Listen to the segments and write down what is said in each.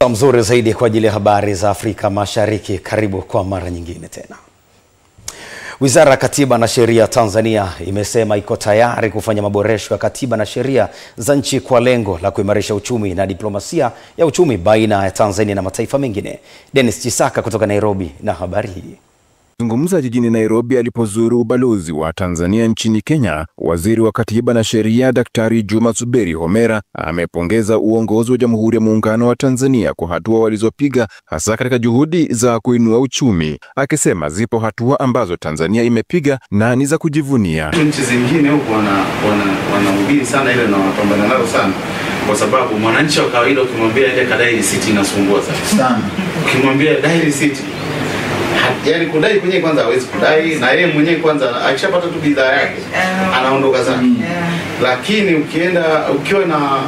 Wasaa mzuri zaidi kwa ajili ya habari za Afrika Mashariki. Karibu kwa mara nyingine tena. Wizara ya Katiba na Sheria Tanzania imesema iko tayari kufanya maboresho ya katiba na sheria za nchi kwa lengo la kuimarisha uchumi na diplomasia ya uchumi baina ya Tanzania na mataifa mengine. Dennis Chisaka kutoka Nairobi na habari hii. Zungumza jijini Nairobi alipozuru ubalozi wa Tanzania nchini Kenya, Waziri wa Katiba na Sheria Daktari Juma Zuberi Homera amepongeza uongozi wa Jamhuri ya Muungano wa Tanzania kwa hatua walizopiga hasa katika juhudi za kuinua uchumi, akisema zipo hatua ambazo Tanzania imepiga na ni za kujivunia. Nchi zingine huko wanahubiri sana ile na wanapambana nayo sana, kwa sababu mwananchi wa kawaida ukimwambia ende kadai risiti inasumbua sana. Ukimwambia dai risiti, yaani kudai kwenye kwanza hawezi kudai, na yeye mwenyewe kwanza akishapata tu bidhaa yake anaondoka sana. Lakini ukiwa na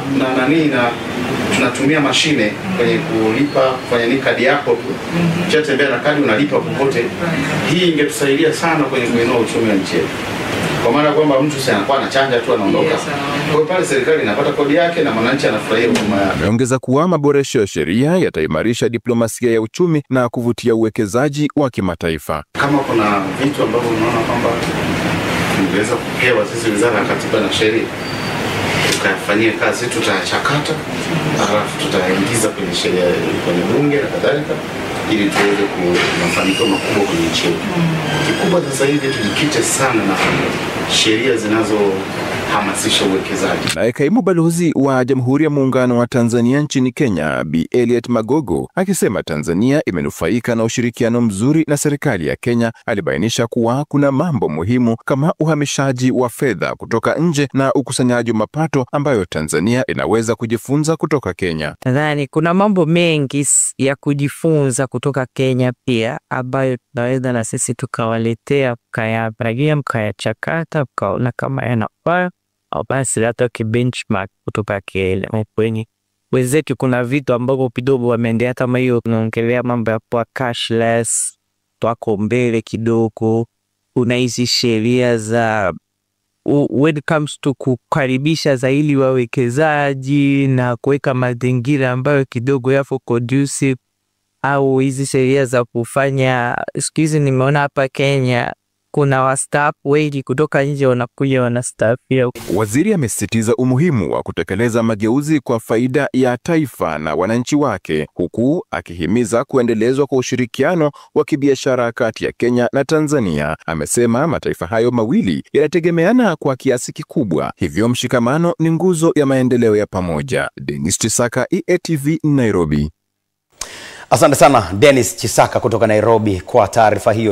tunatumia mashine kwenye kulipa, kufanya ni kadi yako tu, ukitembea na kadi unalipa popote. Hii ingetusaidia sana kwenye kuinua uchumi wa nchi yetu, kwa maana kwamba mtu si anakuwa anachanja tu anaondoka. Kwa hiyo pale serikali inapata kodi yake na mwananchi anafurahia huduma yake. Ameongeza kuwa maboresho ya sheria yataimarisha diplomasia ya uchumi na kuvutia uwekezaji wa kimataifa. Kama kuna vitu ambavyo unaona kwamba tungeweza kupewa sisi Wizara ya Katiba na Sheria tukafanyia kazi, tutachakata alafu tutaingiza kwenye sheria, kwenye bunge na kadhalika, ili tuweze kufanikisha makubwa kwenye nchi yetu. Kikubwa sasa hivi tujikite sana na sheria zinazohamasisha uwekezaji. Na kaimu balozi wa Jamhuri ya Muungano wa Tanzania nchini Kenya, Bi Elliot Magogo, akisema Tanzania imenufaika na ushirikiano mzuri na serikali ya Kenya, alibainisha kuwa kuna mambo muhimu kama uhamishaji wa fedha kutoka nje na ukusanyaji wa mapato ambayo Tanzania inaweza kujifunza kutoka Kenya. Nadhani kuna mambo mengi ya kujifunza kutoka Kenya pia ambayo tunaweza na sisi tukawaletea, mkayachakata, mkaona kama yanafaa, au basi hata benchmark kutoka Kenya. Kwenye wenzetu kuna vitu ambavyo kidogo wameendea, kama hiyo tunaongelea mambo ya cashless, twako mbele kidogo. Kuna hizi sheria za when it comes to kukaribisha zaidi wawekezaji na kuweka mazingira ambayo kidogo yako conducive, au hizi sheria za kufanya. Siku hizi nimeona hapa Kenya kuna wastaafu wengi kutoka nje wanakuja wanastaafia. Waziri amesisitiza umuhimu wa kutekeleza mageuzi kwa faida ya taifa na wananchi wake, huku akihimiza kuendelezwa kwa ushirikiano wa kibiashara kati ya Kenya na Tanzania. Amesema mataifa hayo mawili yanategemeana kwa kiasi kikubwa, hivyo mshikamano ni nguzo ya maendeleo ya pamoja. Dennis Chisaka, EATV, Nairobi. Asante sana Dennis Chisaka kutoka Nairobi kwa taarifa hiyo.